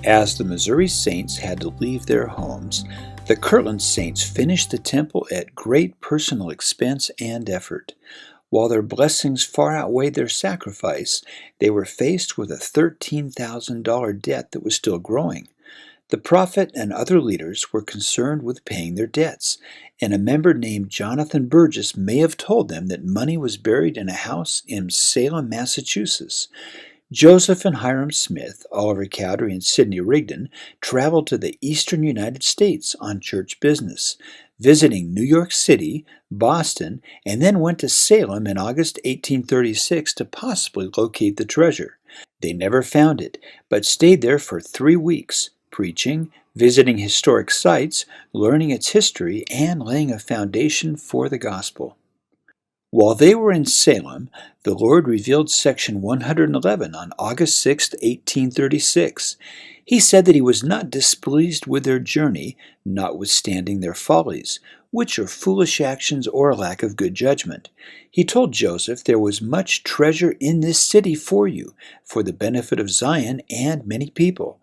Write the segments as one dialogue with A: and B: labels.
A: As the Missouri Saints had to leave their homes, the Kirtland Saints finished the temple at great personal expense and effort. While their blessings far outweighed their sacrifice, they were faced with a $13,000 debt that was still growing. The prophet and other leaders were concerned with paying their debts, and a member named Jonathan Burgess may have told them that money was buried in a house in Salem, Massachusetts. Joseph and Hiram Smith, Oliver Cowdery, and Sidney Rigdon traveled to the eastern United States on church business, visiting New York City, Boston, and then went to Salem in August 1836 to possibly locate the treasure. They never found it, but stayed there for 3 weeks, preaching, visiting historic sites, learning its history, and laying a foundation for the gospel. While they were in Salem, the Lord revealed section 111 on August 6, 1836. He said that he was not displeased with their journey, notwithstanding their follies, which are foolish actions or lack of good judgment. He told Joseph there was much treasure in this city for you, for the benefit of Zion and many people,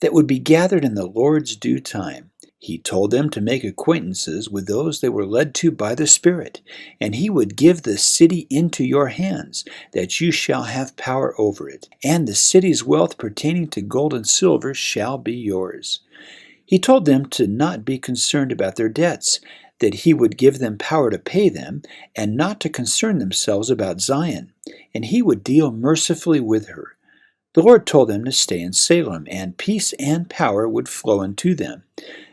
A: that would be gathered in the Lord's due time. He told them to make acquaintances with those they were led to by the Spirit, and he would give the city into your hands, that you shall have power over it, and the city's wealth pertaining to gold and silver shall be yours. He told them to not be concerned about their debts, that he would give them power to pay them, and not to concern themselves about Zion, and he would deal mercifully with her. The Lord told them to stay in Salem, and peace and power would flow unto them.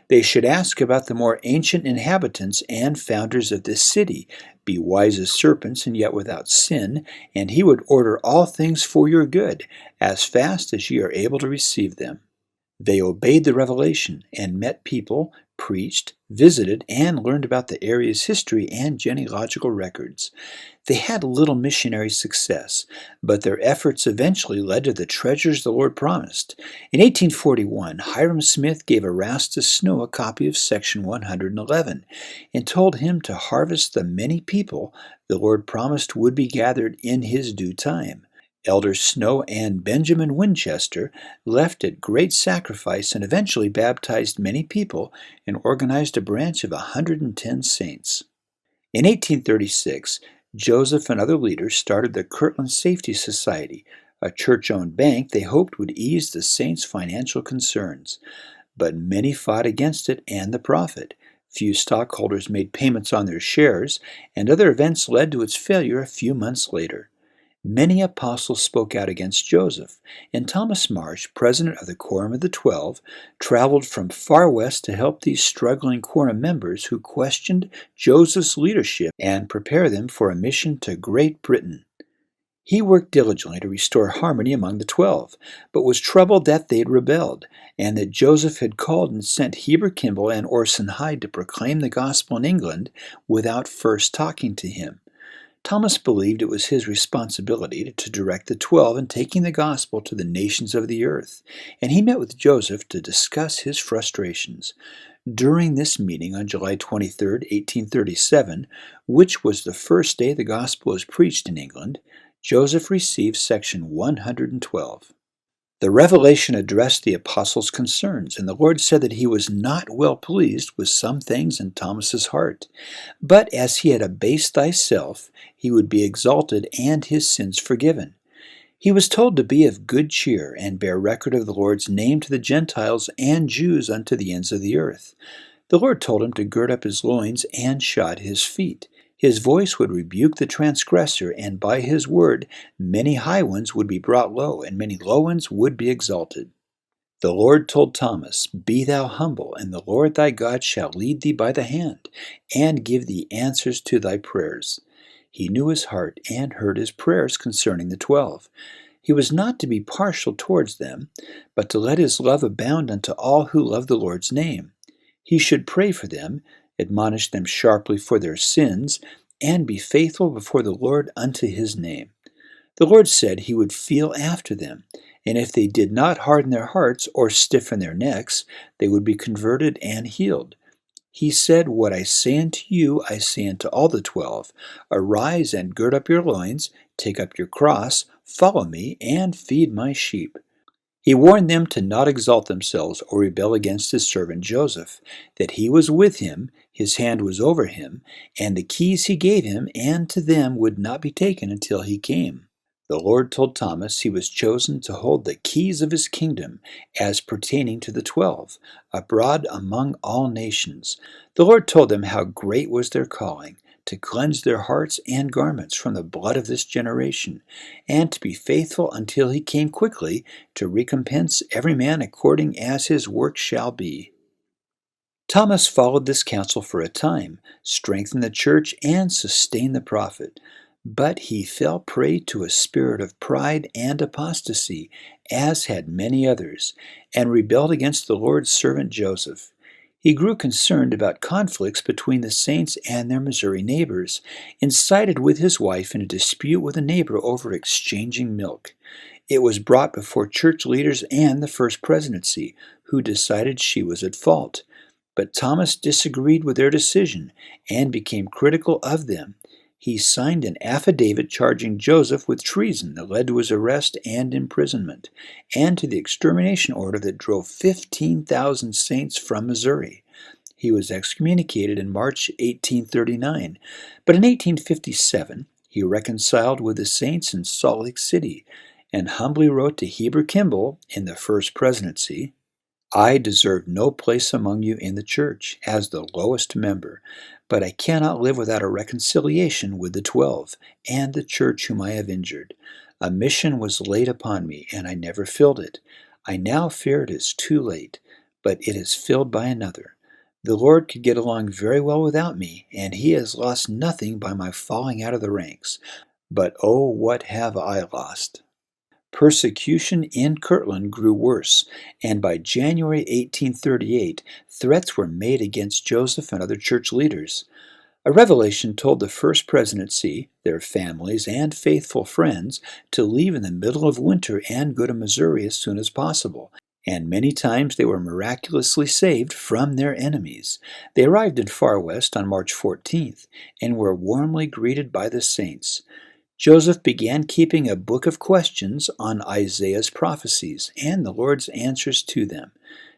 A: They should ask about the more ancient inhabitants and founders of this city, be wise as serpents and yet without sin, and he would order all things for your good, as fast as ye are able to receive them. They obeyed the revelation, and met people, preached, visited, and learned about the area's history and genealogical records. They had little missionary success, but their efforts eventually led to the treasures the Lord promised. In 1841, Hiram Smith gave Erastus Snow a copy of section 111, and told him to harvest the many people the Lord promised would be gathered in his due time. Elders Snow and Benjamin Winchester left at great sacrifice and eventually baptized many people and organized a branch of 110 saints. In 1836, Joseph and other leaders started the Kirtland Safety Society, a church-owned bank they hoped would ease the saints' financial concerns. But many fought against it and the profit. Few stockholders made payments on their shares, and other events led to its failure a few months later. Many apostles spoke out against Joseph, and Thomas Marsh, president of the Quorum of the 12, traveled from far west to help these struggling quorum members who questioned Joseph's leadership and prepare them for a mission to Great Britain. He worked diligently to restore harmony among the 12, but was troubled that they had rebelled, and that Joseph had called and sent Heber Kimball and Orson Hyde to proclaim the gospel in England without first talking to him. Thomas believed it was his responsibility to direct the 12 in taking the gospel to the nations of the earth, and he met with Joseph to discuss his frustrations. During this meeting on July 23, 1837, which was the first day the gospel was preached in England, Joseph received section 112. The revelation addressed the apostles' concerns, and the Lord said that he was not well pleased with some things in Thomas's heart. But as he had abased thyself, he would be exalted and his sins forgiven. He was told to be of good cheer and bear record of the Lord's name to the Gentiles and Jews unto the ends of the earth. The Lord told him to gird up his loins and shod his feet. His voice would rebuke the transgressor, and by his word many high ones would be brought low, and many low ones would be exalted. The Lord told Thomas, Be thou humble, and the Lord thy God shall lead thee by the hand, and give thee answers to thy prayers. He knew his heart, and heard his prayers concerning the 12. He was not to be partial towards them, but to let his love abound unto all who love the Lord's name. He should pray for them, admonish them sharply for their sins, and be faithful before the Lord unto his name. The Lord said he would feel after them, and if they did not harden their hearts or stiffen their necks, they would be converted and healed. He said, What I say unto you, I say unto all the 12. Arise and gird up your loins, take up your cross, follow me, and feed my sheep. He warned them to not exalt themselves or rebel against his servant Joseph, that he was with him, his hand was over him, and the keys he gave him and to them would not be taken until he came. The Lord told Thomas he was chosen to hold the keys of his kingdom as pertaining to the 12, abroad among all nations. The Lord told them how great was their calling, to cleanse their hearts and garments from the blood of this generation, and to be faithful until he came quickly, to recompense every man according as his work shall be. Thomas followed this counsel for a time, strengthened the church, and sustained the prophet. But he fell prey to a spirit of pride and apostasy, as had many others, and rebelled against the Lord's servant Joseph. He grew concerned about conflicts between the saints and their Missouri neighbors, and sided with his wife in a dispute with a neighbor over exchanging milk. It was brought before church leaders and the first presidency, who decided she was at fault. But Thomas disagreed with their decision and became critical of them. He signed an affidavit charging Joseph with treason that led to his arrest and imprisonment, and to the extermination order that drove 15,000 saints from Missouri. He was excommunicated in March 1839, but in 1857 he reconciled with the saints in Salt Lake City, and humbly wrote to Heber Kimball in the first presidency, "I deserve no place among you in the church, as the lowest member, but I cannot live without a reconciliation with the 12, and the church whom I have injured. A mission was laid upon me, and I never filled it. I now fear it is too late, but it is filled by another. The Lord could get along very well without me, and he has lost nothing by my falling out of the ranks. But oh, what have I lost?" Persecution in Kirtland grew worse, and by January 1838, threats were made against Joseph and other church leaders. A revelation told the first presidency, their families, and faithful friends to leave in the middle of winter and go to Missouri as soon as possible, and many times they were miraculously saved from their enemies. They arrived in Far West on March 14th, and were warmly greeted by the saints. Joseph began keeping a book of questions on Isaiah's prophecies and the Lord's answers to them.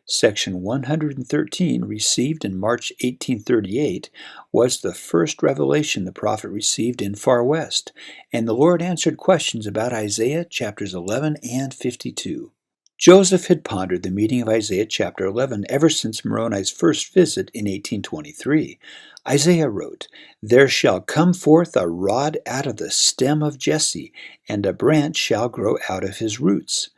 A: Section 113, received in March 1838, was the first revelation the prophet received in Far West, and the Lord answered questions about Isaiah chapters 11 and 52. Joseph had pondered the meaning of Isaiah chapter 11 ever since Moroni's first visit in 1823. Isaiah wrote, "There shall come forth a rod out of the stem of Jesse, and a branch shall grow out of his roots."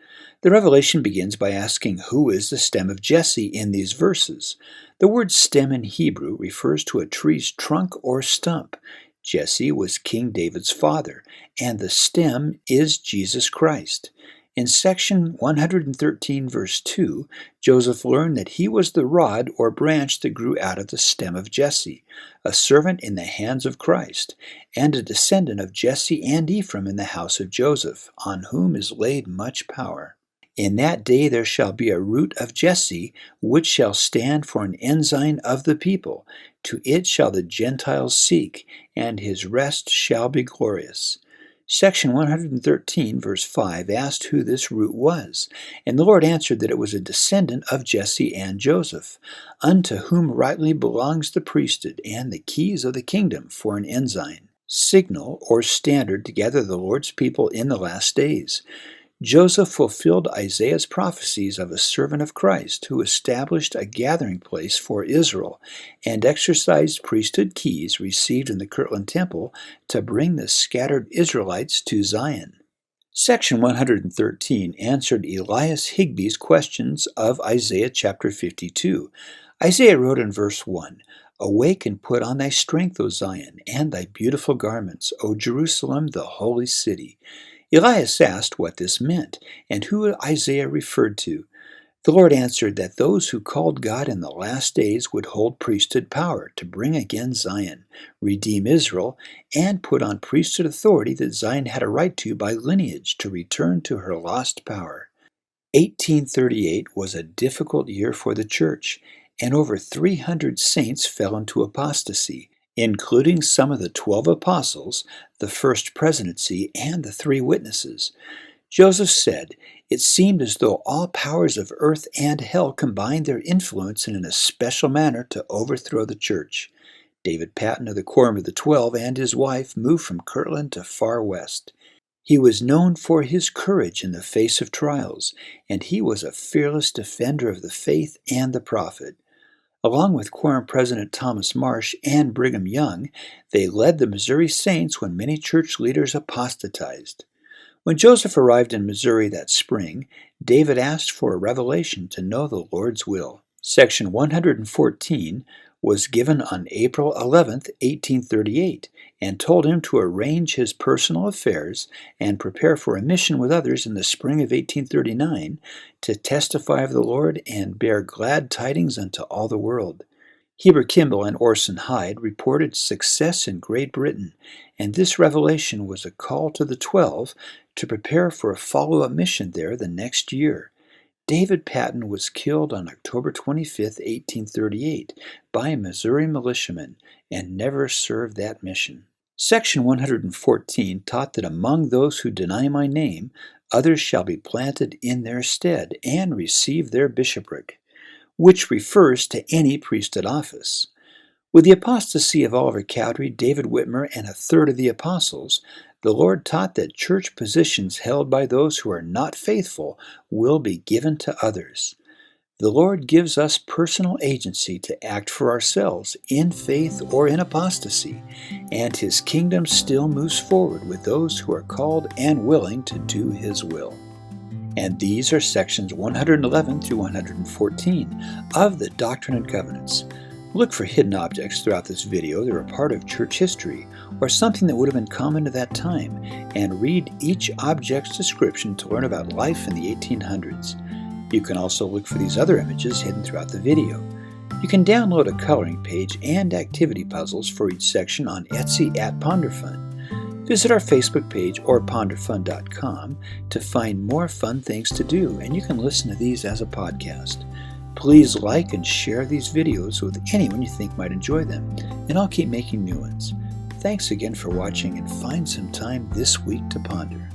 A: The revelation begins by asking who is the stem of Jesse in these verses. The word stem in Hebrew refers to a tree's trunk or stump. Jesse was King David's father, and the stem is Jesus Christ. In section 113, verse 2, Joseph learned that he was the rod or branch that grew out of the stem of Jesse, a servant in the hands of Christ, and a descendant of Jesse and Ephraim in the house of Joseph, on whom is laid much power. "In that day there shall be a root of Jesse, which shall stand for an ensign of the people. To it shall the Gentiles seek, and his rest shall be glorious." Section 113, verse 5, asked who this root was, and the Lord answered that it was a descendant of Jesse and Joseph, unto whom rightly belongs the priesthood and the keys of the kingdom for an ensign, signal, or standard to gather the Lord's people in the last days. Joseph fulfilled Isaiah's prophecies of a servant of Christ who established a gathering place for Israel and exercised priesthood keys received in the Kirtland Temple to bring the scattered Israelites to Zion. Section 113 answered Elias Higby's questions of Isaiah chapter 52. Isaiah wrote in verse 1, "Awake and put on thy strength, O Zion, and thy beautiful garments, O Jerusalem, the holy city." Elias asked what this meant, and who Isaiah referred to. The Lord answered that those who called God in the last days would hold priesthood power to bring again Zion, redeem Israel, and put on priesthood authority that Zion had a right to by lineage to return to her lost power. 1838 was a difficult year for the church, and over 300 saints fell into apostasy, including some of the 12 apostles, the first presidency, and the 3 witnesses. Joseph said, "It seemed as though all powers of earth and hell combined their influence in a special manner to overthrow the church." David Patten of the Quorum of the 12 and his wife moved from Kirtland to far west. He was known for his courage in the face of trials, and he was a fearless defender of the faith and the prophet. Along with Quorum President Thomas Marsh and Brigham Young, they led the Missouri Saints when many church leaders apostatized. When Joseph arrived in Missouri that spring, David asked for a revelation to know the Lord's will. Section 114 was given on April 11, 1838, and told him to arrange his personal affairs and prepare for a mission with others in the spring of 1839 to testify of the Lord and bear glad tidings unto all the world. Heber Kimball and Orson Hyde reported success in Great Britain, and this revelation was a call to the 12 to prepare for a follow-up mission there the next year. David Patten was killed on October 25, 1838, by Missouri militiamen and never served that mission. Section 114 taught that among those who deny my name, others shall be planted in their stead and receive their bishopric, which refers to any priesthood office. With the apostasy of Oliver Cowdery, David Whitmer, and a third of the apostles, the Lord taught that church positions held by those who are not faithful will be given to others. The Lord gives us personal agency to act for ourselves in faith or in apostasy, and His kingdom still moves forward with those who are called and willing to do His will. And these are sections 111 through 114 of the Doctrine and Covenants. Look for hidden objects throughout this video that are a part of church history or something that would have been common to that time, and read each object's description to learn about life in the 1800s. You can also look for these other images hidden throughout the video. You can download a coloring page and activity puzzles for each section on Etsy at Ponderfun. Visit our Facebook page or ponderfun.com to find more fun things to do, and you can listen to these as a podcast. Please like and share these videos with anyone you think might enjoy them, and I'll keep making new ones. Thanks again for watching, and find some time this week to ponder.